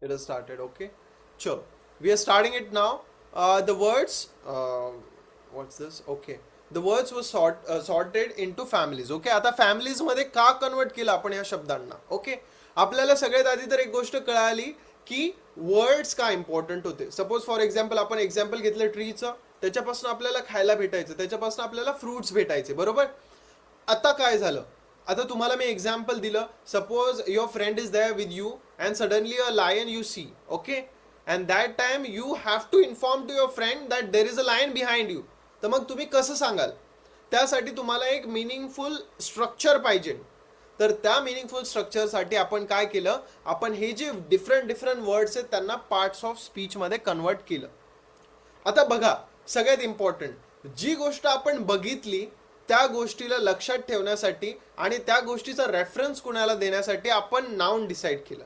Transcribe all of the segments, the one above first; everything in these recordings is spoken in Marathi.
It has started. Okay. Sure. We are starting it now. The words. What's this? Okay. The words were sorted into families. Okay. आता families मध्ये का कन्वर्ट केलं आपण या शब्दांना? ओके. आपल्याला सगळ्यात आधी तर एक गोष्ट कळाली की वर्ड्स का इम्पॉर्टंट होते. सपोज फॉर एक्झाम्पल आपण एक्झाम्पल घेतलं ट्रीचं, त्याच्यापासून आपल्याला खायला भेटायचं, त्याच्यापासून आपल्याला फ्रुट्स भेटायचे, बरोबर. आता काय झालं, आता तुम्हाला मी एक्झाम्पल दिलं. Suppose your friend is there with you and suddenly a lion you see. Okay. And that time you have to inform to your friend that there is a lion behind you. तर मग तुम्ही कसं सांगाल? त्यासाठी तुम्हाला एक मिनिंगफुल स्ट्रक्चर पाहिजे. तर त्या मिनिंगफुल स्ट्रक्चरसाठी आपण काय केलं, आपण हे जे डिफरंट वर्ड्स आहेत त्यांना पार्ट्स ऑफ स्पीच मध्ये कन्वर्ट केलं. आता बघा, सगळ्यात इम्पॉर्टंट जी गोष्ट आपण बघितली त्या गोष्टीला लक्षात ठेवण्यासाठी आणि त्या गोष्टीचा रेफरन्स कुणाला देण्यासाठी आपण नाउन डिसाईड केलं.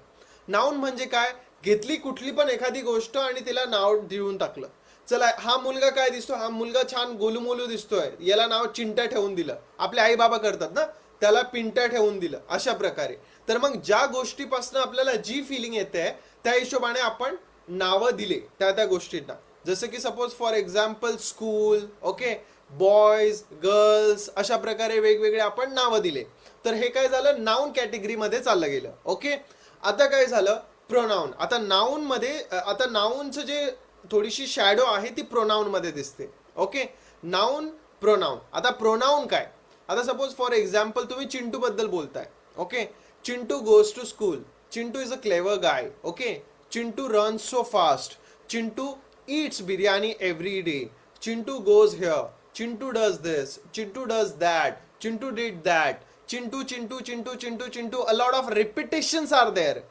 नाउन म्हणजे काय, घेतली कुठली पण एखादी गोष्ट आणि तिला नाव देऊन टाकलं. चला, हा मुलगा काय दिसतो, हा मुलगा छान गोलूमोलू दिसतोय, याला नाव चिंट्या ठेवून दिलं. आपले आई बाबा करतात ना, त्याला पिंट्या ठेवून दिलं, अशा प्रकारे. तर मग ज्या गोष्टीपासून आपल्याला जी फिलिंग येते त्या हिशोबाने आपण नावं दिले त्या गोष्टींना. जसं की suppose for example school, okay, boys, girls, अशा प्रकारे वेगवेगळे आपण नावं दिले. तर हे काय झालं, नाउन कॅटेगरीमध्ये चाललं गेलं. ओके. आता काय झालं, प्रोनाउन. आता नाउन मध्ये, आता नाउनचं जे थोडीशी शॅडो आहे ती प्रोनाउन मध्ये दिसते. ओके. Noun, pronoun. आता प्रोनाउन काय, आता सपोज फॉर एक्झाम्पल तुम्ही चिंटू बद्दल बोलताय. Okay. Chintu goes to school. Chintu is a clever guy. Okay. Chintu runs so fast. Chintu eats biryani every day. Chintu goes here. Chintu does this. Chintu does that. Chintu did that. Chintu, Chintu, Chintu, Chintu, Chintu. A lot of repetitions are there.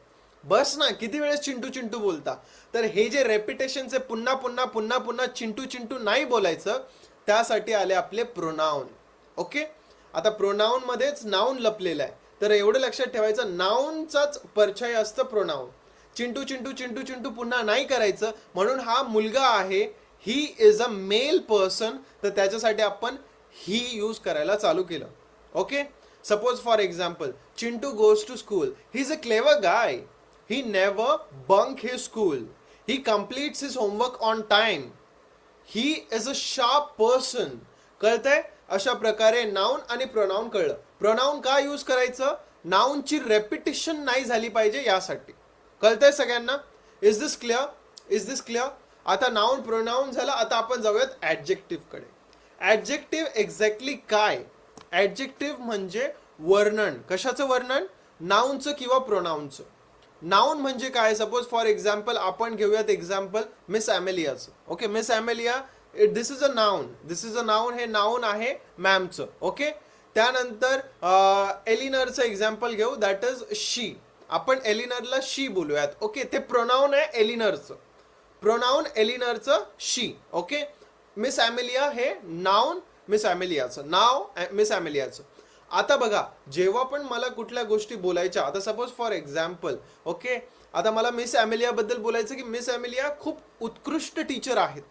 बस ना, किती वेळेस चिंटू चिंटू बोलता. तर हे जे रेपिटेशन्स आहे, पुन्हा पुन्हा पुन्हा पुन्हा चिंटू चिंटू नाही बोलायचं, त्यासाठी आले आपले प्रोनाउन. ओके. आता प्रोनाउन मध्येच नाउन लपलेलं आहे. तर एवढं लक्षात ठेवायचं, नाउनचाच परिचय असतं प्रोनाउन. चिंटू चिंटू चिंटू चिंटू पुन्हा नाही करायचं. म्हणून हा मुलगा आहे, he is a male person, तर त्याच्यासाठी आपण ही यूज करायला चालू केलं. Okay. Suppose for example Chintu goes to school. He is a clever guy. He never bunk his school. He completes his homework on time. He is a sharp person. कळतंय? अशा प्रकारे नाउन आणि प्रोनाउन कळलं. प्रोनाउन का यूज करायचं, नाउनची रेपिटेशन नाही झाली पाहिजे यासाठी. कळतंय सगळ्यांना? Is this clear? Is this clear? आता नाउन प्रोनाउन झालं. आता आपण जाऊयात ऍडजेक्टिव्ह कडे. ऍडजेक्टिव्ह एक्झॅक्टली काय? ऍडजेक्टिव्ह म्हणजे वर्णन. कशाचं वर्णन? नाउनचं किंवा प्रोनाउनचं. नाउन म्हणजे काय, सपोज फॉर एक्झाम्पल आपण घेऊयात एक्झाम्पल मिस ॲमेलियाचं. Okay. Miss Amelia, this is a noun. This is a noun. हे नाउन आहे मॅमचं. ओके. त्यानंतर एलिनरचं एक्झाम्पल घेऊ, दॅट इज शी. आपण एलिनरला शी बोलूयात. ओके. ते प्रोनाउन आहे एलिनरचं. प्रोनाउन एलिनरचं शी. ओके. मिस ॲमेलिया हे नाउन मिस ॲमेलियाचं, नाव मिस ॲमेलियाचं. आता बघा, जेव्हा पण मला कुठल्या गोष्टी बोलायच्या, आता सपोज फॉर एक्झाम्पल, ओके, आता मला मिस ॲमेलिया बद्दल बोलायचं की मिस ॲमेलिया खूप उत्कृष्ट टीचर आहेत.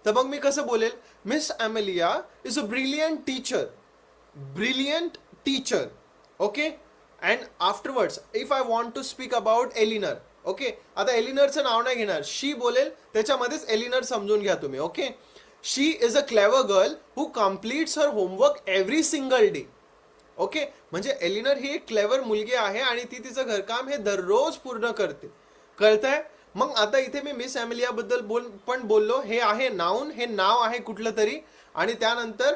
तर मग मी कसं बोलेल, miss Amelia is a brilliant teacher. Brilliant teacher. Okay. And afterwards if I want to speak about Elinor, okay, आता एलिनरचं नाव नाही घेणार, शी बोलेल, त्याच्यामध्येच एलिनर समजून घ्या तुम्ही. Okay. She is a clever girl who completes her homework every single day. Okay. म्हणजे एलिनर ही एक क्लेवर मुलगी आहे आणि ती तिचं घरकाम हे दररोज पूर्ण करते. कळतंय? मग आता इथे मी मिस ॲमेलिया बद्दल पण बोललो, हे आहे नाउन, हे नाव आहे कुठलं तरी, आणि त्यानंतर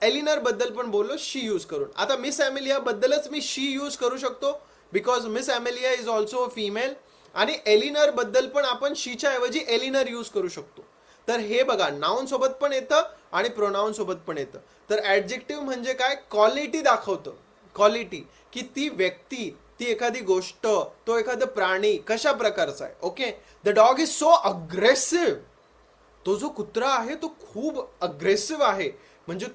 एलिनर बद्दल पण बोललो शी यूज करून. आता मिस ॲमेलिया बद्दलच मी शी यूज करू शकतो because miss Amelia is also a female. आणि एलिनर बद्दल पण आपण शीच्या ऐवजी एलिनर यूज करू शकतो. तर हे बघा, नाउन सोबत पण येतं आणि प्रोनाउन सोबत पण येतं. तर ऍडजेक्टिव्ह म्हणजे काय, क्वालिटी दाखवतं. क्वालिटी, की ती व्यक्ती, ती एखादी गोष्ट, तो एखादा प्राणी कशा प्रकारचा आहे. Okay. The dog is so aggressive. तो जो कुत्रा आहे तो खूप अग्रेसिव्ह आहे. म्हणजे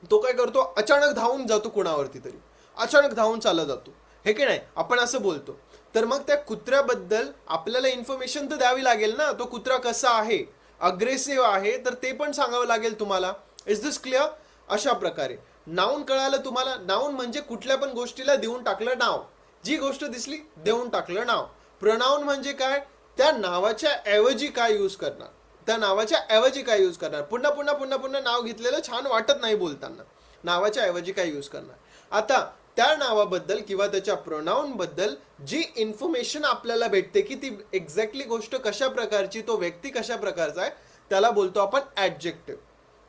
तो काय करतो, अचानक धावून जातो कुणावरती तरी, अचानक धावून चालला जातो. हे की नाही, आपण असं बोलतो. तर मग त्या कुत्र्याबद्दल आपल्याला इन्फॉर्मेशन तर द्यावी लागेल ना, तो कुत्रा कसा आहे, अग्रेसिव्ह आहे, तर ते पण सांगावं लागेल तुम्हाला. Is this clear? अशा प्रकारे नाउन कळालं तुम्हाला. नाउन म्हणजे कुठल्या पण गोष्टीला देऊन टाकलं नाव. जी गोष्ट दिसली देऊन टाकलं नाव. प्रोनाउन म्हणजे काय, त्या नावाच्या ऐवजी काय यूज करणार, त्या नावाच्या ऐवजी काय यूज करणार, पुन्हा पुन्हा पुन्हा पुन्हा नाव घेतलेलं छान वाटत नाही बोलताना, नावाच्या ऐवजी काय यूज करणार. आता त्या नावाबद्दल किंवा त्याच्या प्रोनाउन बद्दल जी इन्फॉर्मेशन आपल्याला भेटते की ती एक्झॅक्टली गोष्ट कशा प्रकारची, तो व्यक्ती कशा प्रकारचा आहे, त्याला बोलतो आपण ऍडजेक्टिव्ह.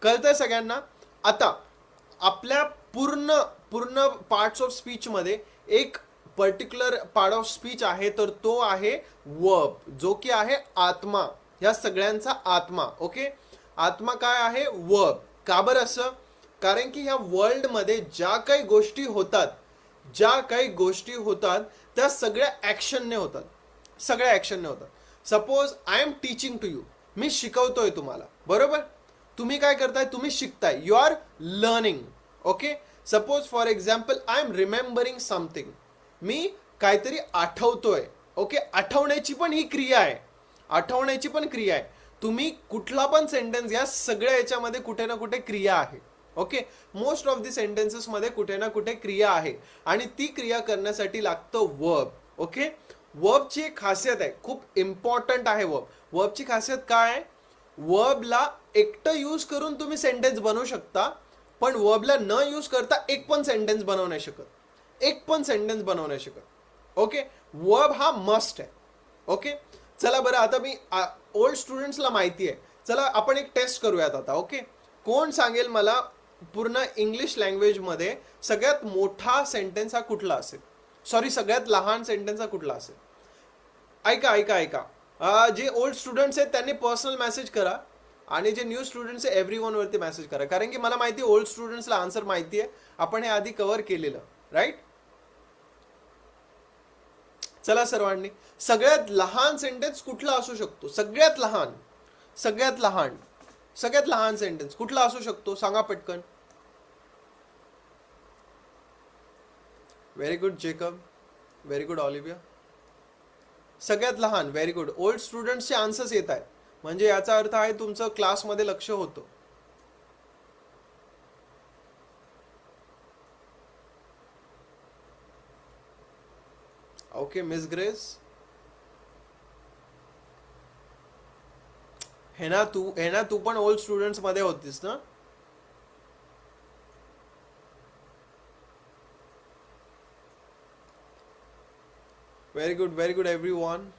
कळतंय सगळ्यांना. आता आपल्या पूर्ण पूर्ण पार्ट्स ऑफ स्पीच मध्ये एक पर्टिक्युलर पार्ट ऑफ स्पीच आहे, तर तो आहे वर्ब, जो की आहे आत्मा, ह्या सगळ्यांचा आत्मा. ओके, आत्मा काय आहे, वर्ब. का बरं असं, कारण की ह्या वर्ल्डमध्ये ज्या काही गोष्टी होतात, ज्या काही गोष्टी होतात त्या सगळ्या ऍक्शनने होतात, सगळ्या ऍक्शनने होतात. Suppose I am teaching to you, मी शिकवतोय तुम्हाला, बरोबर. तुम्ही काय करताय, तुम्ही शिकताय, you are learning. Okay. Suppose for example I am remembering something, मी काहीतरी आठवतोय. ओके, आठवण्याची पण ही क्रिया आहे, आठवण्याची पण क्रिया आहे. तुम्ही कुठला पण सेंटेन्स घ्या, सगळ्या याच्यामध्ये कुठे ना कुठे क्रिया आहे. Okay, most of the sentences मध्ये कुठे ना कुठे क्रिया आहे आणि ती क्रिया करण्यासाठी लागतं वर्ब. ओके, वर्बची एक खासियत आहे, खूप इम्पॉर्टंट आहे वर्ब. वर्बची खासियत काय आहे, वर्बला एकटं यूज करून तुम्ही सेंटेन्स बनवू शकता, पण वर्बला न यूज करता एक पण सेंटेन्स बनवू नाही शकत, एक पण सेंटेन्स बनवू नाही शकत. ओके, वर्ब हा मस्ट आहे. ओके, चला बरं, आता मी ओल्ड स्टुडंट्सला माहिती आहे, चला आपण एक टेस्ट करूयात आता. ओके, कोण सांगेल मला पूर्ण इंग्लिश लँग्वेजमध्ये सगळ्यात मोठा सेंटेन्स हा कुठला असेल, सॉरी सगळ्यात लहान सेंटेन्स हा कुठला असेल. ऐका ऐका ऐका, जे ओल्ड स्टुडंट्स आहेत त्यांनी पर्सनल मेसेज करा आणि जे न्यू स्टुडंट्स आहे एव्हरी वन वरती मेसेज करा, कारण की मला माहिती आहे ओल्ड स्टुडंट्सला आन्सर माहिती आहे, आपण हे आधी कव्हर केलेलं, राईट. चला सर्वांनी, सगळ्यात लहान सेंटेन्स कुठला असू शकतो, सगळ्यात लहान, सगळ्यात लहान, सगळ्यात लहान सेंटेन्स कुठला असू शकतो, सांगा पटकन. Very good Jacob, very good Olivia. सगळ्यात लहान, व्हेरी गुड. ओल्ड स्टुडंट्सचे आन्सर्स येत आहेत, म्हणजे याचा अर्थ आहे तुमचं क्लासमध्ये लक्ष होतं. ओके मिस ग्रेस, हे ना तू पण ओल्ड स्टुडंट्स मध्ये होतीस ना. Very good everyone.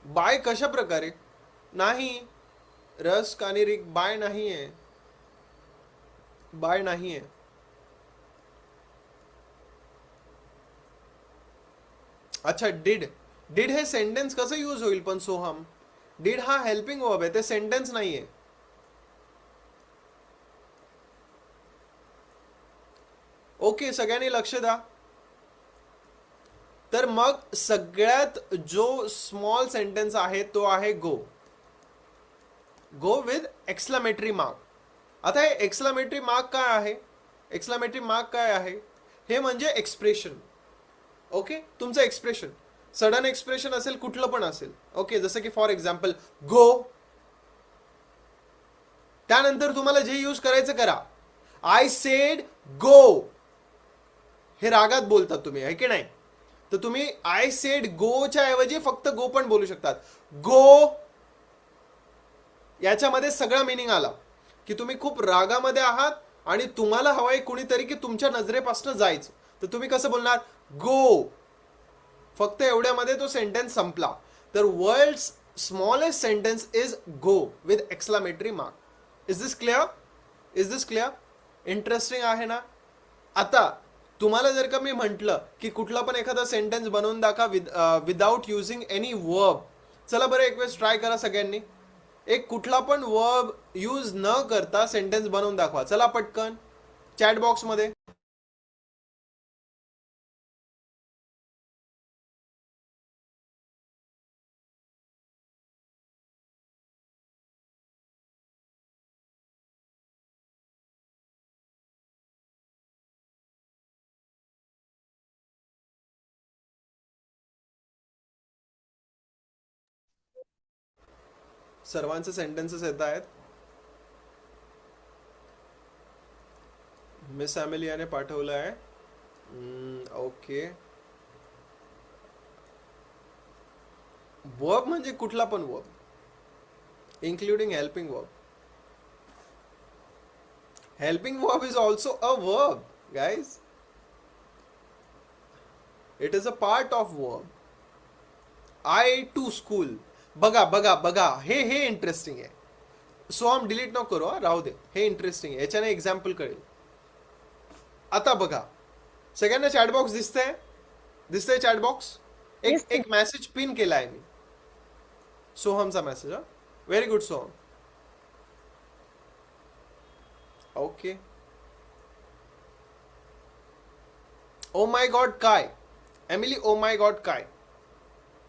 Bye कशा प्रकारे, नाही, रस्क आणि रिक बाय नाही आहे, बाय नाही आहे. अच्छा, डिड, डिड हे सेंटेन्स कसं यूज होईल पण सोहम, डिड हा हेल्पिंग वर्ब आहे, ते सेंटेन्स नाहीये. ओके, सगळ्यांनी लक्ष द्या. तर मग सगळ्यात जो स्मॉल सेंटेन्स आहे तो आहे गो, गो विथ एक्सक्लामेटरी मार्क. आता हे एक्सक्लामेटरी मार्क काय आहे, एक्सक्लामेटरी मार्क काय आहे, हे म्हणजे एक्सप्रेशन. ओके, तुमचं एक्सप्रेशन, सडन एक्सप्रेशन असेल, कुठलं पण असेल. ओके, जसं की फॉर एक्झाम्पल गो, त्यानंतर तुम्हाला जे यूज करायचं करा. आय सेड गो, हे रागात बोलतात तुम्ही, आहे की नाही, तर तुम्ही आय सेड गोच्या ऐवजी फक्त गो पण बोलू शकतात. गो, याच्यामध्ये सगळा मिनिंग आला की तुम्ही खूप रागामध्ये आहात आणि तुम्हाला हवंय कुणीतरी की तुमच्या नजरेपासून जायचं, तर तुम्ही कसं बोलणार, गो. फक्त एवढ्यामध्ये तो सेंटेन्स संपला. तर world smallest sentence is go with exclamatory mark. Is this clear, is this clear, interesting आहे ना. आता तुम्हाला जर का मी म्हटलं की कुठला पण एखादा सेंटेन्स बनवून दाखवा विदाउट युझिंग एनी वर्ब, चला बरं एक वेळेस ट्राय करा सगळ्यांनी, एक कुठला पण वर्ब यूज न करता सेंटेन्स बनवून दाखवा, चला पटकन चॅट बॉक्स मध्ये. सर्वांचे सेंटेन्सेस येत आहेत. मिस ॲमेलियाने पाठवलं आहे. ओके. वर्ब म्हणजे कुठला पण verb, including helping verb. Helping verb is also a verb, guys. It is a part of verb. I to school. बघा बघा बघा, हे इंटरेस्टिंग आहे. सो हम डिलीट नको करू, राहू दे. हे इंटरेस्टिंग आहे, याच्याने एक्झाम्पल कळेल. आता बघा, सगळ्यांना चॅटबॉक्स दिसतंय चॅटबॉक्स. एक मेसेज पिन केला आहे मी, सोहमचा message. Very good Soham. Okay. Oh my god काय एमिली, ओ माय गॉड काय,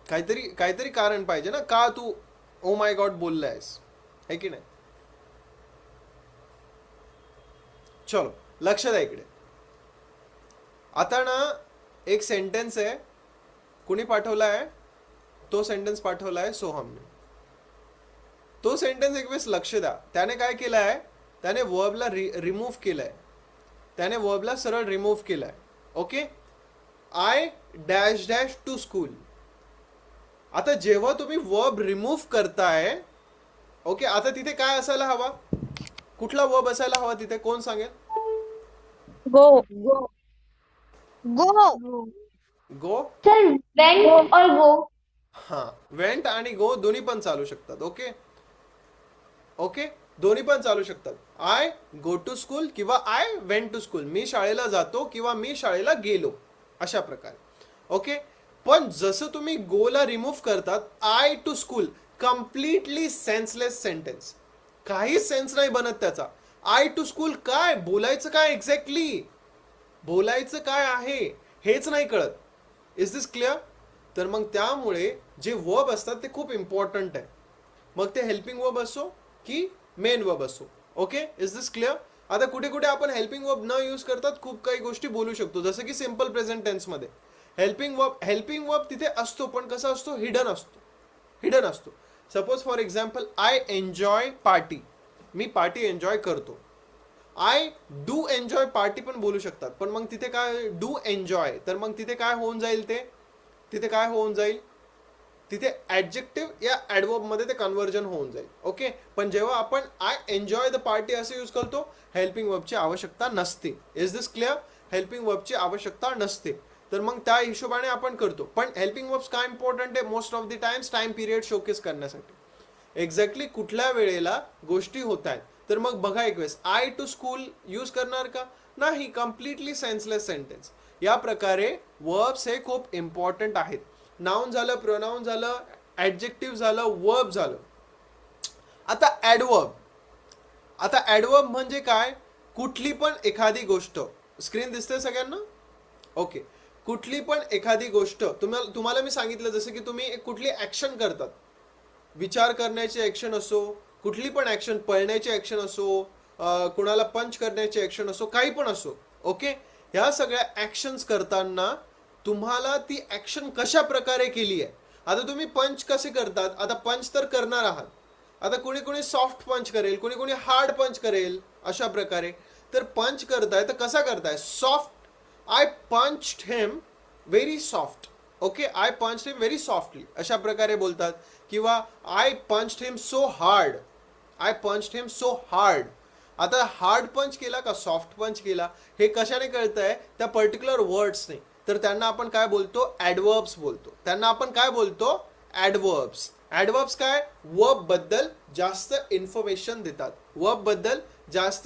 काहीतरी कारण पाहिजे ना, का तू ओ माय गॉड बोललायस, है की नाही. चलो लक्ष द्या इकडे. आता ना एक सेंटेन्स आहे, कुणी पाठवला आहे, तो सेंटेन्स पाठवला आहे सोहमने. तो सेंटेन्स एक वेळेस लक्ष द्या. त्याने काय केलं आहे, त्याने वर्बला रिमूव्ह केलाय. त्याने वर्बला सरळ रिमूव्ह केलाय. Okay. I dash dash to school. आता जेव्हा तुम्ही वर्ब रिमूव्ह करताय, ओके, आता तिथे काय असायला हवा, कुठला वर्ब असायला हवा तिथे, कोण सांगेल. गो गो गो गो. सर वेंट और गो. हा, वेंट आणि गो दोन्ही पण चालू शकतात. ओके ओके, दोन्ही पण चालू शकतात. आय गो टू स्कूल किंवा आय वेंट टू स्कूल. मी शाळेला जातो किंवा मी शाळेला गेलो, अशा प्रकारे. ओके. पण जसं तुम्ही गोला रिमूव्ह करतात, I to school, completely senseless sentence. काहीच सेन्स नाही बनत त्याचा. आय टू स्कूल काय बोलायचं, काय एक्झॅक्टली बोलायचं काय आहे हेच नाही कळत. Is this clear. तर मग त्यामुळे जे वर्ब असतात ते खूप इम्पॉर्टंट आहे, मग ते हेल्पिंग वर्ब असो की मेन वर्ब असो. ओके. Is this clear. आता कुठे कुठे आपण हेल्पिंग वर्ब न यूज करतात खूप काही गोष्टी बोलू शकतो, जसं की सिम्पल प्रेझेंट टेन्स मध्ये हेल्पिंग वर्ब तिथे असतो, पण कसा असतो, हिडन असतो. Suppose for example, I enjoy party. Me party enjoy करतो. आय डू एन्जॉय पार्टी पण बोलू शकतात, पण मग तिथे काय, डू एन्जॉय, तर मग तिथे काय होऊन जाईल, तिथे ऍडजेक्टिव्ह या ऍडवर्ब मध्ये ते कन्व्हर्जन होऊन जाईल. ओके. पण जेव्हा आपण आय एन्जॉय द पार्टी असे यूज करतो, हेल्पिंग वर्बची आवश्यकता नसते. Is this clear. हेल्पिंग वर्बची आवश्यकता नसते. तर मग त्या हिशोबाने आपण करतो. पण हेल्पिंग वर्ब्स काय इम्पॉर्टंट आहे, most of the times time period showcase करण्यासाठी, एक्झॅक्टली कुठल्या वेळेला गोष्टी होत आहेत. तर मग बघा एक वेळेस, आय टू स्कूल यूज करणार का, नाही, कम्प्लिटली सेन्सलेस सेंटेन्स. या प्रकारे वर्ब्स हे खूप इम्पॉर्टंट आहेत. नाउन झालं, प्रोनाउन झालं, ऍडजेक्टिव्ह झालं, वर्ब झालं. आता ऍडवर्ब म्हणजे काय, कुठली पण एखादी गोष्ट, स्क्रीन दिसते सगळ्यांना. ओके. कुठली पण एखादी गोष्ट, तुम्हाला मी सांगितलं जसं की तुम्ही कुठली ऍक्शन करतात, विचार करण्याची ऍक्शन असो, कुठली पण ऍक्शन, पळण्याची ऍक्शन असो, कुणाला पंच करण्याची ऍक्शन असो, काही पण असो. ओके. ह्या सगळ्या ऍक्शन्स करताना तुम्हाला ती ऍक्शन कशा प्रकारे केली आहे. आता तुम्ही पंच कसे करतात, आता पंच तर करणार आहात. आता कोणी कोणी सॉफ्ट पंच करेल, कोणी कोणी हार्ड पंच करेल, अशा प्रकारे. तर पंच करताय तर कसा करताय, soft. I punched him very soft. Okay. I punched him very softly, अशा प्रकारे बोलतात. किंवा I punched him so hard. आता हार्ड पंच केला का सॉफ्ट पंच केला, हे कशाने कळतंय, त्या पर्टिक्युलर वर्ड्सने. तर त्यांना आपण काय बोलतो, ऍडवर्ब्स बोलतो. ऍडवर्ब्स काय, वर्ब बद्दल जास्त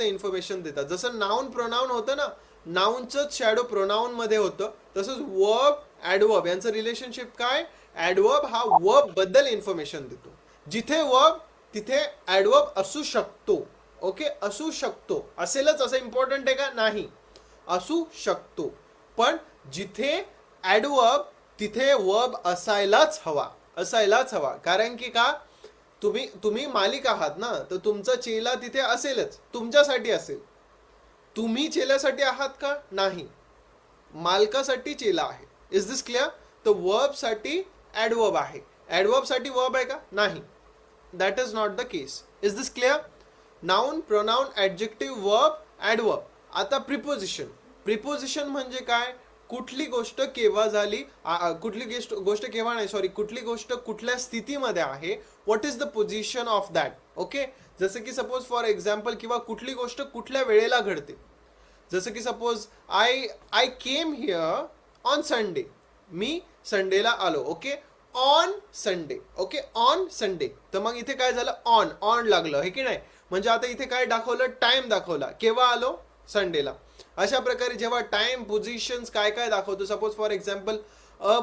इन्फॉर्मेशन देतात. जसं नाउन प्रोनाउन होतं ना, नाउनचं शॅडो प्रोनाउन मध्ये होतं, तसंच वर्ब ऍडवर्ब यांचं रिलेशनशिप काय, ऍडवर्ब हा वर्ब बद्दल इन्फॉर्मेशन देतो. जिथे वर्ब तिथे ऍडवर्ब असू शकतो. ओके. असू शकतो, असेलच असं इम्पॉर्टंट आहे का, नाही, असू शकतो. पण जिथे ऍडवर्ब तिथे वर्ब असायलाच हवा. कारण की का, तुम्ही मालिक आहात ना, तर तुमचा चेला तिथे असेलच, तुमच्यासाठी असेल. तुम्ही चेल्यासाठी आहात का, नाही, मालकासाठी चेला आहे. Is this clear. तर वर्ब साठी ऍडवर्ब आहे, ऍडवर्ब साठी वर्ब आहे का, नाही, that is not the case. Is this clear. Noun, pronoun, adjective, verb, adverb आता प्रिपोजिशन म्हणजे काय, कुठली गोष्ट केव्हा झाली, कुठली गोष्ट केव्हा नाही, सॉरी, कुठली गोष्ट कुठल्या स्थितीमध्ये आहे, what is the position of that. Okay, जसं की सपोज फॉर एक्झाम्पल, किंवा कुठली गोष्ट कुठल्या वेळेला घडते. जसं की suppose I came here on Sunday, मी संडेला आलो. Okay, on Sunday. Okay, on Sunday. तर मग इथे काय झालं, ऑन लागलं हे की नाही. म्हणजे आता इथे काय दाखवलं, टाइम दाखवला, केव्हा आलो, संडेला. अशा प्रकारे जेव्हा टाइम, पोझिशन्स काय काय दाखवतो. Suppose for example, a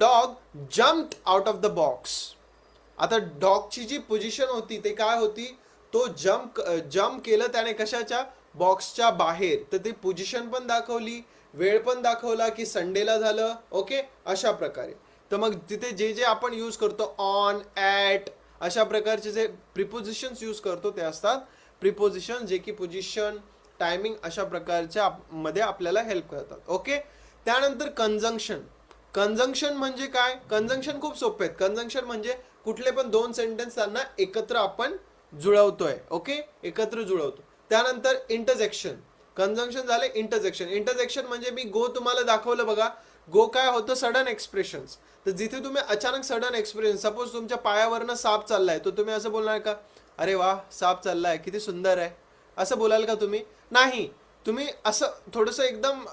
dog jumped out of the box. आता डॉगची जी पोझिशन होती ते काय होती, तो जम्प केलं त्याने कशाच्या, बॉक्सच्या बाहेर. तर ती पोझिशन पण दाखवली, वेळ पण दाखवला की संडेला झालं. ओके, अशा प्रकारे. तर मग तिथे जे जे आपण यूज करतो, ऑन, ॲट, अशा प्रकारचे जे प्रिपोजिशन्स यूज करतो ते असतात प्रिपोजिशन, जे की पोझिशन, टायमिंग अशा प्रकारच्या मध्ये आपल्याला हेल्प करतात. ओके, त्यानंतर कंजंक्शन म्हणजे काय, कंजंक्शन खूप सोपे आहेत. कंजंक्शन म्हणजे कुठले पण दोन सेंटेन्स त्यांना एकत्र आपण जुळवतोय. ओके, एकत्र जुळवतो. त्यानंतर इंटरजेक्शन, कंजंक्शन झाले इंटरजेक्शन म्हणजे मी गो तुम्हाला दाखवलं बघा. गो काय होतं, सडन एक्सप्रेशन्स. तर जिथे तुम्ही अचानक सडन एक्सप्रेशन, सपोज तुमच्या पायावरनं साप चाललाय, तर तुम्ही असं बोलणार का, अरे वा साप चाललाय, किती सुंदर आहे, असं बोलाल का तुम्ही, नाही. तुम्ही असं थोडंसं एकदम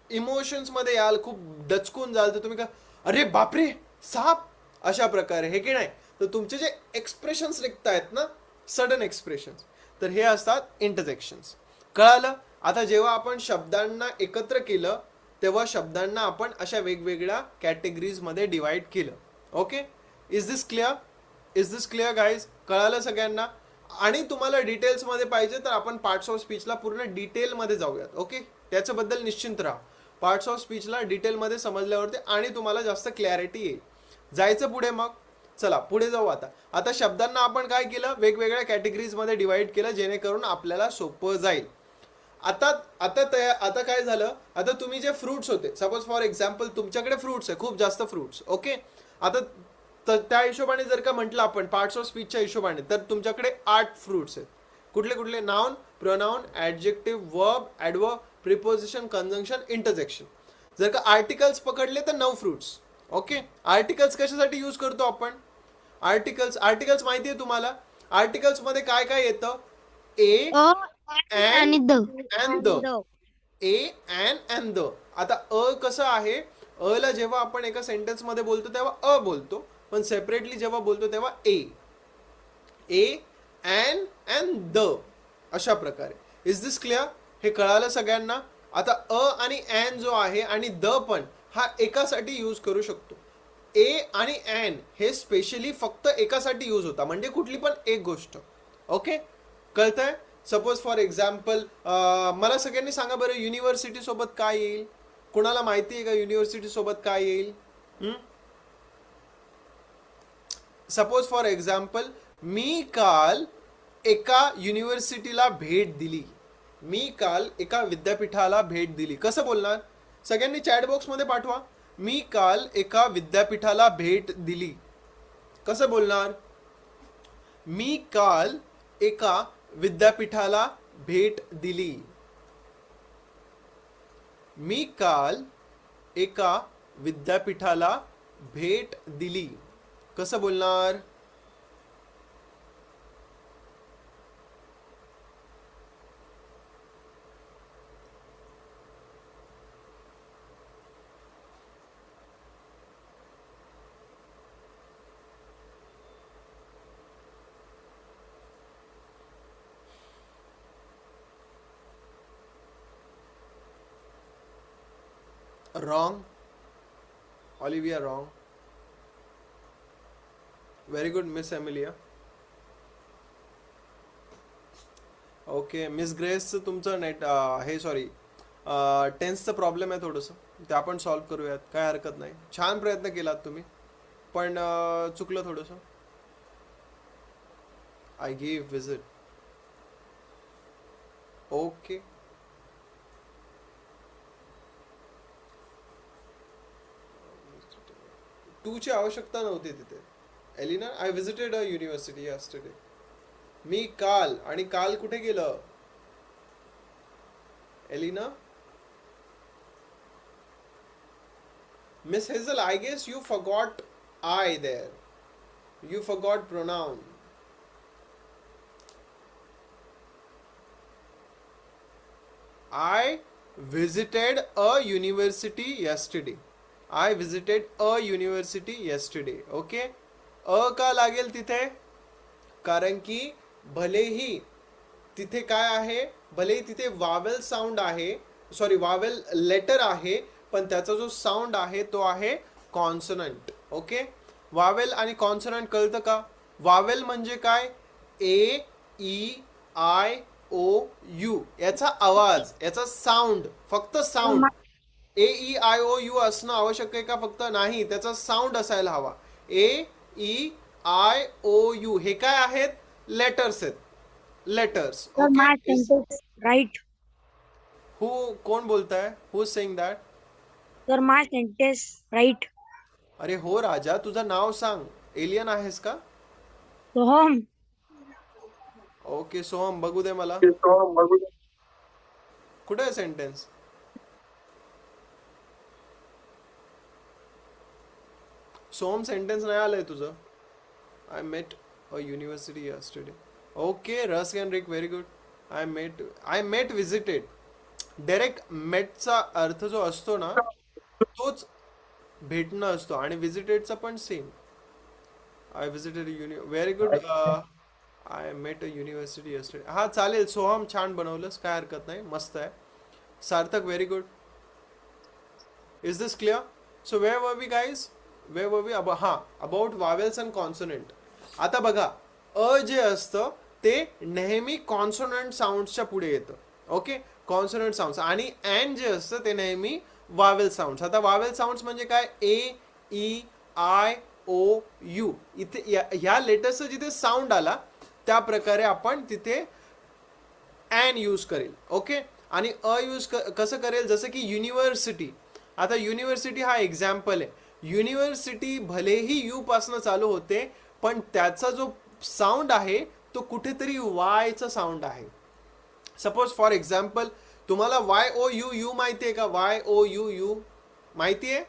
इमोशन्स मध्ये याल, खूप डचकून जाल, तर तुम्ही का, अरे बापरे साप, अशा प्रकारे हे की नाही. तर तुमचे जे एक्सप्रेशन्स निघतायत ना, सडन एक्सप्रेशन्स, तर हे असतात इंटरजेक्शन्स. कळालं. आता जेव्हा आपण शब्दांना एकत्र केलं, तेव्हा शब्दांना आपण अशा वेगवेगळ्या कॅटेगरीज मध्ये डिवाइड केलं. Okay, is this clear guys, कळालं सगळ्यांना. आणि तुम्हाला डिटेल्स मध्ये पाहिजे तर आपण पार्ट्स ऑफ स्पीचला पूर्ण डिटेल मध्ये जाऊयात. ओके, त्याच्याबद्दल निश्चिंत राहा. पार्ट्स ऑफ स्पीचला डिटेल मध्ये समजल्यावरती आणि तुम्हाला जास्त क्लॅरिटी येईल. जायचं पुढे. मग चला पुढे जाऊ. आता शब्दांना आपण काय केलं, वेगवेगळ्या कॅटेगरीज मध्ये डिवाइड केलं, जेणेकरून आपल्याला सोपं जाईल. आता आता काय झालं, आता तुम्ही जे फ्रुट्स होते, सपोज फॉर एक्झाम्पल तुमच्याकडे फ्रुट्स आहे, खूप जास्त फ्रुट्स. ओके, आता त्या हिशोबाने जर का म्हटलं आपण पार्ट्स ऑफ स्पीचच्या हिशोबाने, तर तुमच्याकडे 8 फ्रुट्स आहेत. कुठले कुठले, noun, pronoun, adjective, verb, adverb, preposition, conjunction, interjection. जर का आर्टिकल्स पकडले तर 9 फ्रुट्स. ओके, आर्टिकल्स कशासाठी यूज करतो आपण, आर्टिकल्स माहिती आहे तुम्हाला. आर्टिकल्स मध्ये काय काय येतं, ए, आणि the. And the, A, and the. आता कसं आहे, ला जेव्हा आपण एका सेंटेन्स मध्ये बोलतो तेव्हा बोलतो, पण सेपरेटली जेव्हा बोलतो तेव्हा ए, अँड द, अशा प्रकारे. इज दिस क्लिअर, हे कळालं सगळ्यांना. आता आणि अँड जो आहे आणि द पण हा एकासाठी यूज करू शकतो. ए आणि अँड हे स्पेशली फक्त एकासाठी यूज होता, म्हणजे कुठली पण एक गोष्ट. ओके, कळतंय. सपोज फॉर एक्झाम्पल, मला सगळ्यांनी सांगा बरं, युनिव्हर्सिटी सोबत काय येईल, कुणाला माहिती आहे का युनिव्हर्सिटी सोबत काय येईल. सपोज फॉर एक्झाम्पल, मी काल एका युनिव्हर्सिटीला भेट दिली, मी काल एका विद्यापीठाला भेट दिली. कसं बोलणार, सगळ्यांनी चॅट बॉक्स मध्ये पाठवा. मी काल एका विद्यापीठाला भेट दिली, कसं बोलणार, मी काल एका विद्यापीठाला भेट दिली. मी काल एका विद्यापीठाला भेट दिली, कसं बोलणार. Wrong. Olivia, wrong. Very good, Miss Emilia. Okay, miss grace, तुमचं नेट हे सॉरी टेन्सचं प्रॉब्लेम आहे थोडंसं, ते आपण सॉल्व्ह करूयात, काय हरकत नाही. छान प्रयत्न केलात तुम्ही, पण चुकलं थोडंसं. I give visit. ओके, टूची आवश्यकता नव्हती तिथे. Elina, I visited a university yesterday. मी काल, आणि काल कुठे गेलं, Elena? Miss Hazel, I guess you forgot I there. You forgot pronoun. I visited a university yesterday. I visited a university yesterday. Okay? का लागेल तिथे? कारण की भलेही तिथे काय आहे, भलेही तिथे वावेल साऊंड आहे, सॉरी वावेल लेटर आहे, पण त्याचा जो साऊंड आहे तो आहे कॉन्सोनंट. ओके, वावेल आणि कॉन्सोनंट कळतं का? वावेल म्हणजे काय? A E I O U, याचा आवाज, याचा साऊंड, फक्त sound. A E I O U असणं आवश्यक आहे का? फक्त नाही, त्याचा साऊंड असायला हवा. ए ई आय ओ यू हे काय आहेत? लेटर्स आहेत, लेटर्स. Okay, right. कोण बोलताय? Who saying that? तर माय सेंटेन्स राईट. अरे हो राजा, तुझं नाव सांग. एलियन आहेस का? सोहम. ओके सोहम, बघू दे मला. कुठे आहे सेंटेन्स? सोहम, सेंटेन्स नाही आलंय तुझं. I met a university yesterday. Okay, Russ and Rick, very good. I met visited. Direct मेटचा अर्थ जो असतो ना तोच भेटणं असतो, आणि विजिटेडचा पण same. I visited very good. I met a university yesterday. हा चालेल सोहम, छान बनवलंस, काय हरकत नाही, मस्त आहे. Sarthak, very good. Is this clear? So where were we guys? Where were we? हा, अबाउट वावेल्स अँड कॉन्सोनंट. आता बघा, जे असतं ते नेहमी कॉन्सोनंट साऊंड्सच्या पुढे येतं. Okay, consonant sounds. आणि अँड जे असतं ते नेहमी वावेल साऊंड्स. आता वावेल साऊंड्स म्हणजे काय? A E I O you. इथे ह्या लेटर्सचा जिथे साऊंड आला त्या प्रकारे आपण तिथे अँड यूज करेल. ओके, आणि यूज कसं करेल? जसं की युनिव्हर्सिटी. आता युनिव्हर्सिटी हा एक्झाम्पल आहे. युनिव्हर्सिटी भलेही यू पासनं चालू होते, पण त्याचा जो साऊंड आहे तो कुठेतरी वायचा साऊंड आहे. सपोज फॉर एक्झाम्पल, तुम्हाला वाय ओ यू यू माहिती आहे का? वाय ओ यू यू माहिती आहे?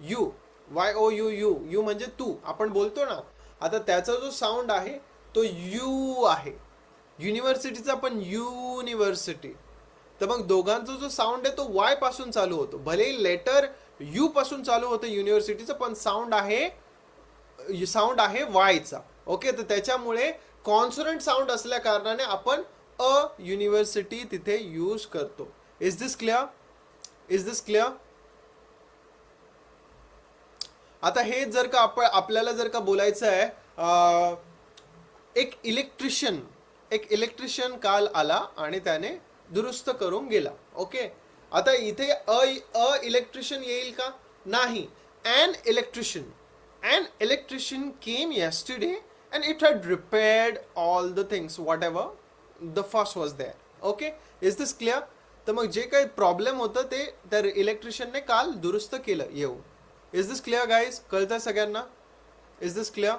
You, Y O U U, you म्हणजे तू, आपण बोलतो ना. आता त्याचा जो साऊंड आहे तो यू आहे. युनिव्हर्सिटीचा पण युनिव्हर्सिटी. तर मग दोघांचा जो साऊंड आहे तो वाय पासून चालू होतो. भले लेटर यू पासून चालू होतं युनिव्हर्सिटीचं, पण साऊंड आहे वायचा. ओके, तर त्याच्यामुळे कॉन्सोनंट साऊंड असल्या कारणाने आपण अ युनिव्हर्सिटी तिथे यूज करतो. Is this clear? Is this clear? आता हे जर का आपल्याला जर का बोलायचं आहे, एक इलेक्ट्रिशियन काल आला आणि त्याने दुरुस्त करून गेला. ओके, आता इथे अ इलेक्ट्रिशियन येईल का? नाही. an electrician came yesterday and it had repaired all the things whatever the fuss was there. Okay, is this clear? तर मग जे काही प्रॉब्लेम होतं ते त्या इलेक्ट्रिशियनने काल दुरुस्त केलं येऊन. Is this clear guys? कळतं सगळ्यांना? Is this clear?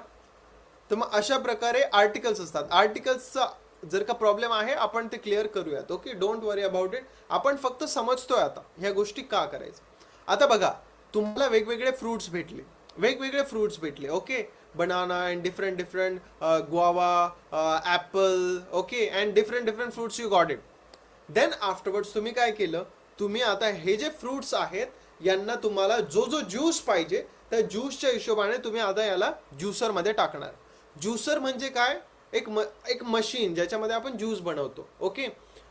तर मग अशा प्रकारे आर्टिकल्स असतात. आर्टिकल्सचा जर का प्रॉब्लेम आहे आपण ते क्लिअर करूयात. Okay, don't worry about it. आपण फक्त समजतोय आता ह्या गोष्टी का करायचं. आता बघा, तुम्हाला वेगवेगळे फ्रुट्स भेटले. Okay, banana and different guava, apple. Okay, and different fruits you got it. Then afterwards तुम्ही काय केलं? तुम्ही आता हे जे फ्रुट्स आहेत यांना तुम्हाला जो ज्यूस पाहिजे त्या ज्यूसच्या हिशोबाने तुम्ही आता याला ज्युसरमध्ये टाकणार. ज्युसर म्हणजे काय? एक मशीन ज्याच्यामध्ये आपण ज्यूस बनवतो. ओके,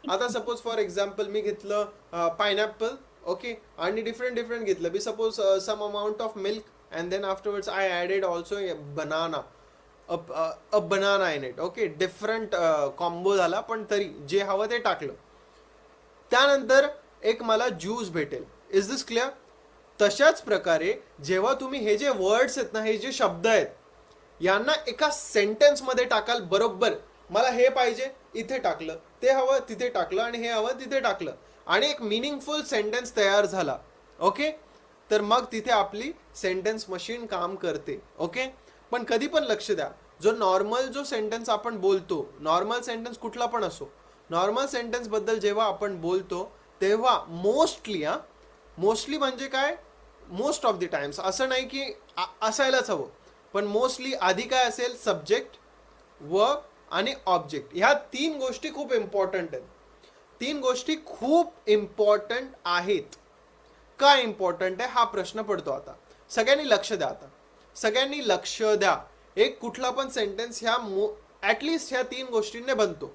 आता सपोज फॉर एक्झाम्पल मी घेतलं पायनॅपल. ओके, आणि डिफरंट घेतलं. Be suppose some amount of milk and then afterwards I added also banana, a banana in it. Okay, different combo झाला, पण तरी जे हवं ते टाकलं. त्यानंतर एक मला ज्यूस भेटेल. Is this clear? तशाच प्रकारे जेव्हा तुम्ही हे जे वर्ड्स आहेत ना, हे जे शब्द आहेत यांना एका सेंटेन्स मध्ये टाकाल. बरोबर, मला हे पाहिजे इथे टाकलं, ते हवं तिथे टाकलं, आणि हे हवं तिथे टाकलं, आणि एक मिनिंगफुल सेंटेन्स तयार झाला. ओके, तर मग तिथे आपली सेंटेन्स मशीन काम करते. ओके, पण कधी पण लक्ष द्या, जो सेंटेन्स आपण बोलतो, नॉर्मल सेंटेन्स कुठला पण असो, नॉर्मल सेंटेन्स बद्दल जेव्हा आपण बोलतो तेव्हा मोस्टली म्हणजे काय, मोस्ट ऑफ द टाइम्स, असं नाही की असायलाच हवं, पण मोस्टली आधी काय असेल, सब्जेक्ट, वर्ब आणि ऑब्जेक्ट. ह्या 3 गोष्टी खूप इम्पॉर्टंट आहेत. 3 गोष्टी खूप इम्पॉर्टंट आहेत. काय इम्पॉर्टंट आहे हा प्रश्न पडतो. आता सगळ्यांनी लक्ष द्या. आता सगळ्यांनी लक्ष द्या. एक कुठला पण सेंटेन्स ह्या ऍटलिस्ट ह्या 3 गोष्टींनी बनतो.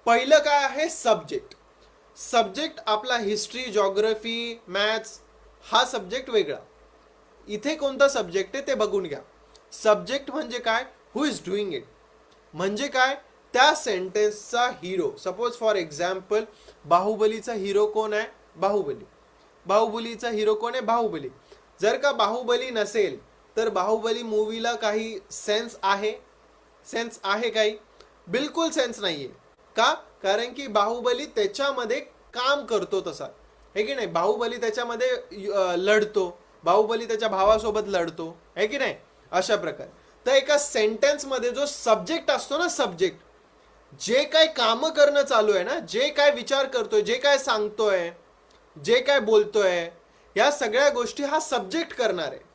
पहिलं काय आहे, सब्जेक्ट. सब्जेक्ट आपला हिस्ट्री, जॉग्रफी, मॅथ्स हा सब्जेक्ट वेगळा. इथे कोणता सब्जेक्ट आहे ते बघून घ्या. सब्जेक्ट म्हणजे काय, हु इज डुईंग इट, म्हणजे काय, त्या सेंटेन्सचा हिरो. सपोज फॉर एक्झाम्पल, बाहुबलीचा हिरो कोण आहे, बाहुबली. बाहुबलीचा हिरो कोण आहे, बाहुबली. जर का बाहुबली नसेल तर बाहुबली मूवीला काही सेन्स आहे, सेन्स आहे काही, बिलकुल सेन्स नाहीये. का, कारण की बाहुबली त्याच्यामध्ये काम करतो तसा, है की नाही. बाहुबली त्याच्यामध्ये लढतो, बाहुबली त्याच्या भावासोबत लढतो, है की नाही, अशा प्रकारे. तर एका सेंटेन्स मध्ये जो सब्जेक्ट असतो ना, सब्जेक्ट जे काय काम करणं चालू आहे ना, जे काय विचार करतोय, जे काय सांगतोय, जे काय बोलतोय, या सगळ्या गोष्टी हा सब्जेक्ट करणार आहे.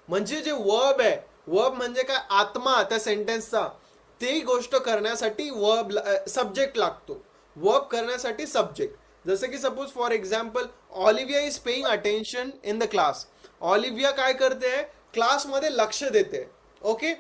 म्हणजे जे वर्ब आहे, वर्ब म्हणजे काय, आत्मा त्या सेंटेन्सचा, ती गोष्ट करण्यासाठी वर्ब सब्जेक्ट लागतो. वर्ब करण्यासाठी सब्जेक्ट. जसं की suppose for example, Olivia is paying attention in the class. Olivia काय करते, क्लासमध्ये लक्ष देते. Okay,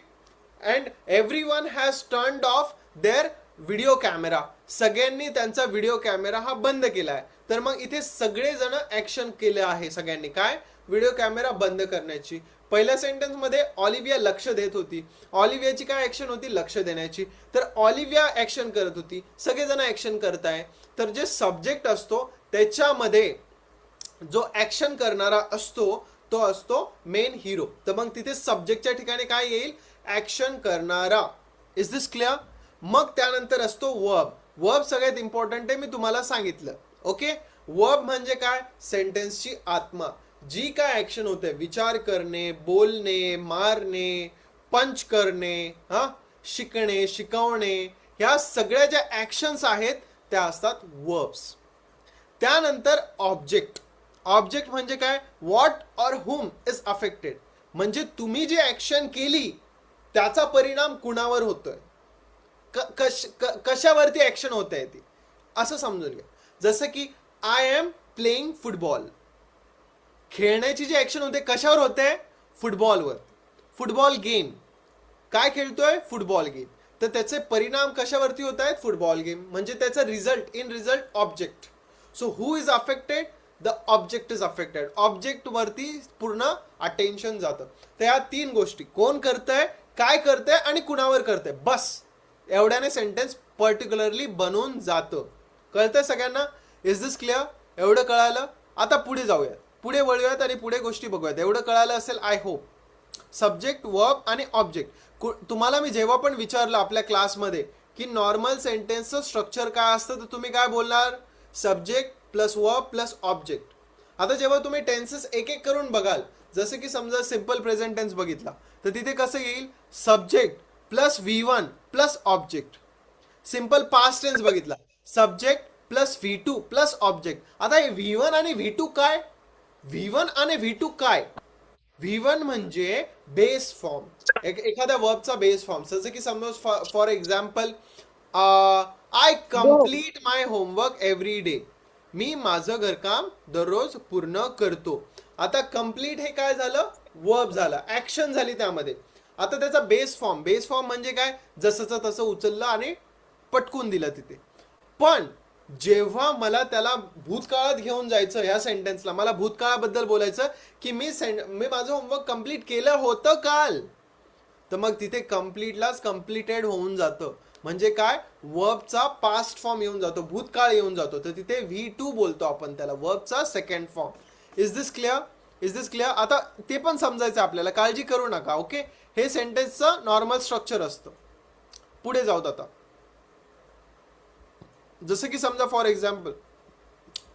and everyone has turned of their video camera. सगळ्यांनी त्यांचा व्हिडिओ कॅमेरा हा बंद केलाय. तर मग इथे सगळेजण ऍक्शन केले आहे सगळ्यांनी, काय, व्हिडिओ कॅमेरा बंद करण्याची. पहिल्या सेंटेन्स मध्ये ऑलिव्हिया लक्ष देत होती. ऑलिव्हियाची काय ऍक्शन होती, लक्ष देण्याची. तर ऑलिव्हिया ऍक्शन करत होती, सगळेजण ऍक्शन करताय. तर जे सब्जेक्ट असतो त्याच्यामध्ये जो ऍक्शन करणारा असतो तो असतो मेन हिरो. तर मग तिथे सब्जेक्टच्या ठिकाणी काय येईल, ऍक्शन करणारा. Is this clear. मग त्यानंतर असतो वर्ब. वर्ब सगळ्यात इम्पॉर्टंट आहे, मी तुम्हाला सांगितलं. ओके, वर्ब म्हणजे काय, सेंटेन्सची आत्मा. जी काय ऍक्शन होते, विचार करणे, बोलणे, मारणे, पंच करणे, हा, शिकणे, शिकवणे, ह्या सगळ्या ज्या ऍक्शन्स आहेत त्या असतात वर्ब्स. त्यानंतर ऑब्जेक्ट. ऑब्जेक्ट म्हणजे काय, what or hmm is affected, म्हणजे तुम्ही जी ऍक्शन केली त्याचा परिणाम कुणावर होतोय, कशावरती ऍक्शन होत आहे ती, असं समजून घ्या. जसं की आय एम प्लेइंग फुटबॉल, खेळण्याची जी ऍक्शन होते कशावर होते, फुटबॉलवर. फुटबॉल गेम, काय खेळतोय, फुटबॉल गेम. तर त्याचे परिणाम कशावरती होत आहेत, फुटबॉल गेम. म्हणजे त्याचा result, in result object. So who is affected, the object is affected. Object वरती पूर्ण अटेन्शन जातं. तर या 3 गोष्टी, कोण करतंय, काय करतंय आणि कुणावर करतंय, बस एवढ्याने सेंटेन्स पर्टिक्युलरली बनून जातं. कळतंय सगळ्यांना. Is this clear. एवढं कळालं. आता पुढे जाऊयात, पुढे वळूयात आणि पुढे गोष्टी बघूयात. एवढं कळालं असेल आय होप. सब्जेक्ट, वर्ब आणि ऑब्जेक्ट. तुम्हाला मी जेव्हा पण विचारलं आपल्या क्लासमध्ये की नॉर्मल सेंटेन्सचं स्ट्रक्चर काय असतं, तर तुम्ही काय बोलणार, subject plus verb plus object. आता जेव्हा तुम्ही टेन्सेस एक एक करून बघाल, जसं की समजा सिम्पल प्रेझेंट टेन्स बघितला तर तिथे कसं येईल, subject plus V1 plus object. Simple past tense बघितला, subject plus V2 plus object. आता हे V1 आणि V2 काय, V1 आणि V2 काय, V1 म्हणजे बेस फॉर्म, एखाद्या वर्बचा बेस फॉर्म. जसं की समजा for example, I complete my homework every day. मी माझं घरकाम दररोज पूर्ण करतो. आता कम्प्लीट हे काय झालं, वर्ब झाला, ऍक्शन झाली त्यामध्ये. आता त्याचा बेस फॉर्म, बेस फॉर्म म्हणजे काय, जसंच तसं उचललं आणि पटकून दिलं तिथे. पण जेव्हा मला त्याला भूतकाळात घेऊन जायचं, ह्या सेंटेन्सला मला भूतकाळाबद्दल बोलायचं की मी माझं होमवर्क कम्प्लीट केलं होतं काल, तर मग तिथे कम्प्लीटलाच कम्प्लिटेड होऊन जातं. म्हणजे काय, वर्बचा पास्ट फॉर्म येऊन जातो, भूतकाळ येऊन जातो. तर तिथे V2 बोलतो आपण त्याला, वर्बचा second form. Is this clear. Is this clear. आता ते पण समजायचं आपल्याला, काळजी करू नका. ओके, हे सेंटेन्सचं नॉर्मल स्ट्रक्चर असतं. पुढे जाऊत आता. जसं की समजा फॉर एक्झाम्पल,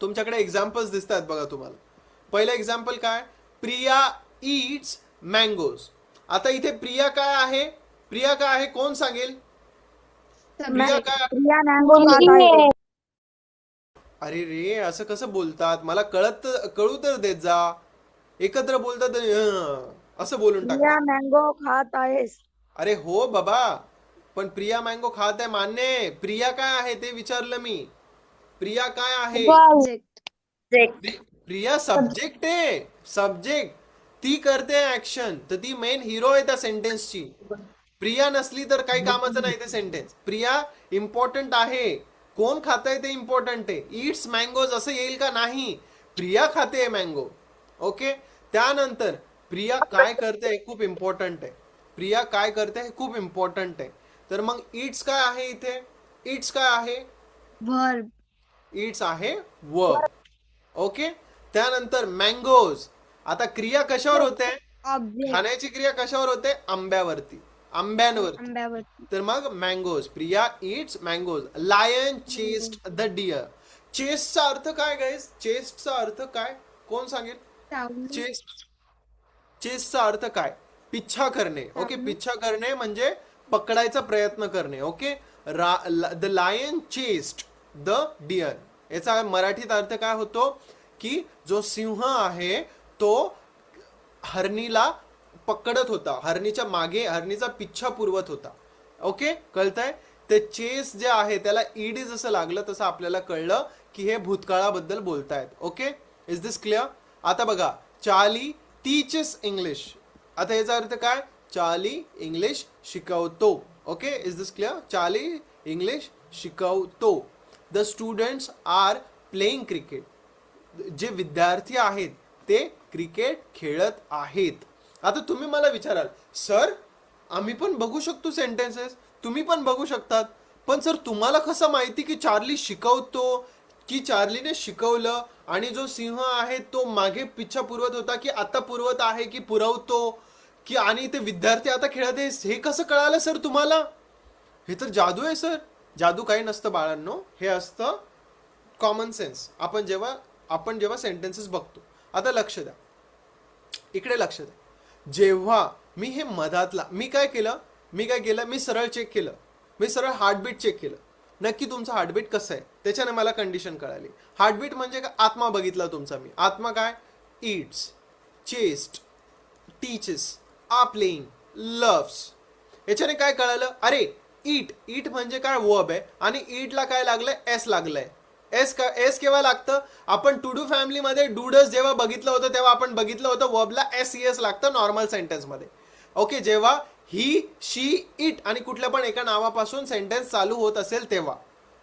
तुमच्याकडे एक्झाम्पल्स दिसत आहेत बघा तुम्हाला. पहिलं एक्झाम्पल काय, प्रिया ईट्स मँगोज. आता इथे प्रिया काय आहे, प्रिया काय आहे, कोण सांगेल, प्रिया काय, प्रिया मँगो खात आहे. अरे रे, असं कसं बोलतात? मला कळू तर देत जा. एकत्र बोलतात आणि असं बोलून प्रिया टाकतात. मँगो खात आहेस. अरे हो बाबा, पण प्रिया मँगो खात आहे मान्य आहे. प्रिया काय आहे ते विचारलं मी. प्रिया काय आहे? Subject. प्रिया सब्जेक्ट आहे. सब्जेक्ट. ती करते ऍक्शन, तर ती मेन हिरो आहे त्या सेंटेन्सची. प्रिया नसली तर काही कामाचं नाही ते सेंटेन्स. प्रिया इम्पॉर्टंट आहे. कोण खातंय ते इम्पॉर्टंट आहे. इट्स मँगोज असं येईल का? नाही. प्रिया खाते मँगो. ओके. त्यानंतर प्रिया काय करते हे खूप इम्पॉर्टंट आहे. प्रिया काय करते हे खूप इम्पॉर्टंट आहे. तर मग इट्स काय आहे इथे? इट्स काय आहे? Verb. इट्स आहे वर्ब. ओके. त्यानंतर मँगोज. आता क्रिया कशावर होते? Object. खाण्याची क्रिया कशावर होते? आंब्यावरती, आंब्यांवरती. आंब्यावरती. तर मग mangoes. Priya it's mangoes. Lion chased the deer. चेस्टचा अर्थ काय गाईस? चेस्टचा अर्थ काय? कोण सांगेल? चावली. चेस्ट. चेसचा अर्थ काय? पिच्छा करणे. ओके. पिच्छा करणे म्हणजे पकडायचा प्रयत्न करणे. Okay. The lion chased the deer. याचा मराठीत अर्थ काय होतो? की जो सिंह आहे तो हरणीला पकडत होता, हरणीच्या मागे हरणीचा पिच्छा पुरवत होता. ओके. कळतंय? ते चेस जे आहे त्याला ईडी जसं लागलं तसं आपल्याला कळलं की हे भूतकाळाबद्दल बोलतायत. ओके. Is this clear? आता बघा, चार्ली टीचेस इंग्लिश. आता याचा अर्थ काय? चार्ली इंग्लिश शिकवतो. Okay. Is this clear? Charlie English शिकवतो. The students are playing cricket. जे विद्यार्थी आहेत ते क्रिकेट खेळत आहेत. आता तुम्ही मला विचाराल, सर आम्ही पण बघू शकतो सेंटेन्सेस, तुम्ही पण बघू शकतात, पण सर तुम्हाला कसं माहिती की चार्ली शिकवतो, की चार्लीने शिकवलं, आणि जो सिंह आहे तो मागे पिच्छा पुरवत होता की आता पुरवत आहे की पुरवतो, की आणि ते विद्यार्थी आता खेळत आहे, हे कसं कळालं सर तुम्हाला? हे तर जादू आहे सर. जादू काही नसतं बाळांनो, हे असतं कॉमन सेन्स. आपण जेव्हा सेंटेन्सेस बघतो. आता लक्ष द्या, इकडे लक्ष द्या. जेव्हा मी हे मधातला मी काय केलं, मी सरळ चेक केलं, मी सरळ हार्टबीट चेक केलं. नक्की तुमचं हार्टबीट कसं आहे त्याच्याने मला कंडिशन कळाली. हार्टबीट म्हणजे काय? आत्मा बघितला तुमचा मी. आत्मा काय? It's, chased, teaches, are playing, loves. याच्याने काय कळालं? अरे ईट म्हणजे काय? वर्ब आहे, आणि ईटला काय लागलंय? एस लागलंय. एस केव्हा लागतं? आपण टू डू फॅमिलीमध्ये डूडस जेव्हा बघितलं होतं तेव्हा आपण बघितलं होतं वर्बला एस लागतं नॉर्मल सेंटेन्समध्ये. ओके. जेव्हा ही, शी, इट आणि कुठल्या पण एका नावापासून सेंटेन्स चालू होत असेल तेव्हा.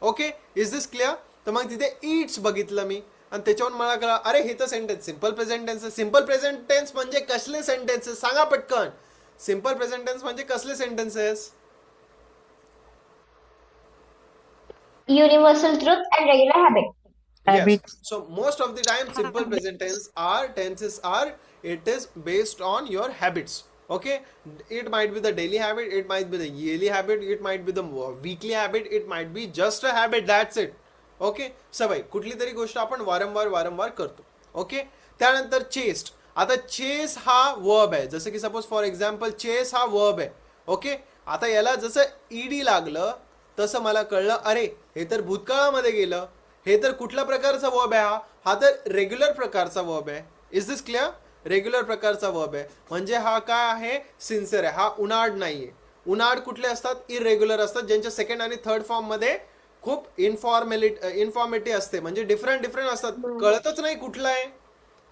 ओके. Is this clear? तर मग तिथे इट्स बघितलं मी, आणि त्याच्यावर मला कळलं, अरे हे तर sentence simple present tense. Simple present tense म्हणजे कसले सेंटेन्सेस? सांगा पटकन. सिम्पल प्रेझेंट टेन्स म्हणजे कसले sentences? Universal truth and regular habit. Yes. So most of the time, simple present tenses are, it is based on your habits. Okay. It might be the daily habit, it might be the yearly habit, it might be the weekly habit, it might be just a habit. That's it. Okay. सवय, कुठली तरी गोष्ट आपण वारंवार करतो. ओके. त्यानंतर चेस्ट. आता चेस हा वर्ब आहे. जसं की सपोज फॉर एक्झाम्पल चेस हा वर्ब आहे. ओके. आता याला जसं ईडी लागलं तसं मला कळलं, अरे हे तर भूतकाळामध्ये गेलं, हे तर कुठल्या प्रकारचा वर्ब आहे? हा तर रेग्युलर प्रकारचा वर्ब आहे. Is this clear? रेग्युलर प्रकारचा वर्ब आहे म्हणजे हा काय आहे? सिन्सिअर आहे. हा उनाड नाहीये. उनाड कुठले असतात? इरेग्युलर असतात, ज्यांच्या सेकंड आणि थर्ड फॉर्म मध्ये खूप इन्फॉर्मेटिव्ह असते, म्हणजे डिफरंट असतात. कळतच नाही कुठला आहे,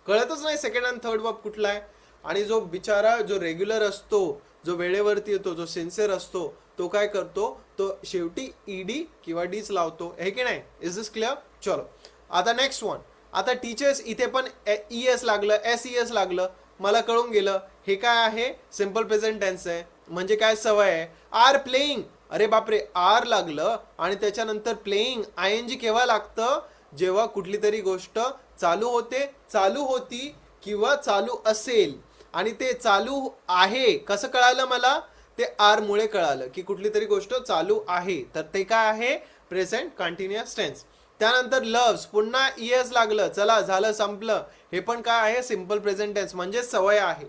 कळतच नाही सेकंड आणि थर्ड वर्ब कुठला आहे. आणि जो बिचारा जो रेग्युलर असतो, जो वेळेवरती येतो, जो सिन्सिअर असतो, तो काय करतो? तो शेवटी ईडी किंवा डीच लावतो, हे की नाही? Is this clear? चलो आता नेक्स्ट वन. आता टीचर्स, इथे पण ES लागलं, SES लागलं, मला कळून गेलं हे काय आहे? सिम्पल प्रेझेंट टेन्स आहे. म्हणजे काय? सवय आहे. आर प्लेइंग, अरे बापरे, आर लागलं आणि त्याच्यानंतर प्लेइंग, ING केव्हा लागतं? जेव्हा कुठली तरी गोष्ट चालू होते, चालू होती किंवा चालू असेल, आणि ते चालू आहे कसं कळालं मला? ते आर मुळे कळालं की कुठली तरी गोष्ट चालू आहे, तर ते काय आहे? Present continuous tense. त्यानंतर लव्स, पुन्हा ES लागलं, चला झालं संपलं, हे पण काय आहे? सिम्पल प्रेझेंट टेन्स म्हणजे सवय आहे.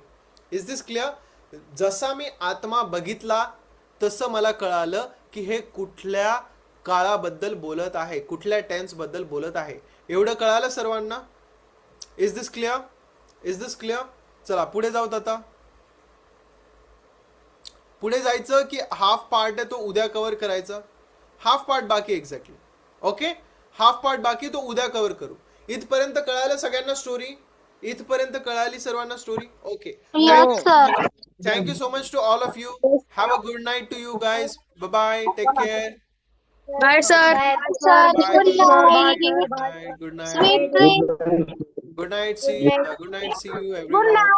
Is this clear? जसा मी आत्मा बघितला तसं मला कळालं की हे कुठल्या काळाबद्दल बोलत आहे, कुठल्या टेन्स बद्दल बोलत आहे. एवढं कळालं सर्वांना? Is this clear? Is this clear? चला पुढे जाऊत आता. पुढे जायचं की हाफ पार्ट आहे तो उद्या कव्हर करायचा. हाफ पार्ट बाकी एक्झॅक्टली. ओके, हाफ पार्ट बाकी तो उद्या कव्हर करू. इथपर्यंत कळालं सगळ्यांना स्टोरी? इथपर्यंत कळाली सर्वांना story? Okay. Yes, sir. Thank you so much to all of you. Have a good night to you guys. Bye bye. Take care. Bye, sir. Bye, sir. Bye. Good night. Bye. Good night. Sweet dreams. Good night. See you. Good night. See you everyone. Good night.